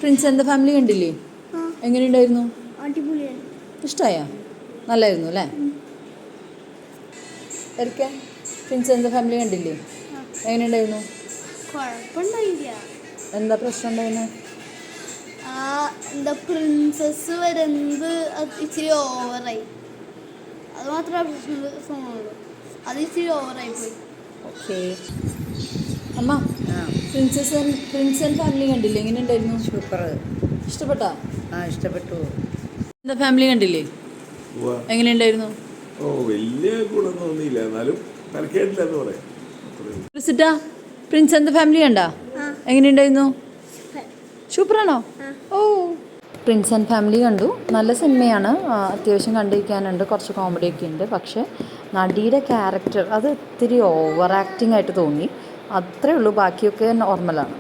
Prince and the family കണ്ടില്ലേ? എങ്ങനെയുണ്ടായിരുന്നു? അടിപൊളിയാണ്. ഇഷ്ടമായോ? നല്ലായിരുന്നു അല്ലേ? എരിക്കാൻ പ്രിൻസ് ആൻഡ് ദ ഫാമിലി കണ്ടില്ലേ? എങ്ങനെയുണ്ടായിരുന്നു? കുഴപ്പമുണ്ടായില്ല. എന്താ പ്രശ്നം ഉണ്ടായിരുന്നു? എന്താ പ്രിൻസസ് വരുന്നത് ഇച്ചിരി ഓവറായി. അത് മാത്രമേ പ്രശ്നമുള്ളൂ. അത് ഇച്ചിരി ഓവറായി പോയി. ഓക്കെ അമ്മ, പ്രിൻസ് ആൻഡ് ഫാമിലി കണ്ടില്ലേ? എങ്ങനെയുണ്ടായിരുന്നു? സൂപ്പർ. ഇഷ്ടപ്പെട്ടോ? ഇഷ്ടപ്പെട്ടു. എന്താ ഫാമിലി കണ്ടില്ലേ? എങ്ങനെയുണ്ടായിരുന്നു? വലിയ ഗുണം തോന്നിയില്ല, എന്നാലും തലക്കേട്ടില്ലെന്ന് പറയാം. പ്രിൻസ് ആൻഡ് ദ ഫാമിലി കണ്ടാ? എങ്ങനെയുണ്ടായിരുന്നു? സൂപ്പറാണോ? ഓ, പ്രിൻസ് ആൻഡ് ഫാമിലി കണ്ടു. നല്ല സിനിമയാണ്, അത്യാവശ്യം കണ്ടിരിക്കാനുണ്ട്, കുറച്ച് കോമഡിയൊക്കെ ഉണ്ട്. പക്ഷേ നടിയുടെ ക്യാരക്ടർ അത് ഇത്തിരി ഓവർ ആക്ടിങ് ആയിട്ട് തോന്നി, അത്രേ ഉള്ളൂ. ബാക്കിയൊക്കെ നോർമലാണ്.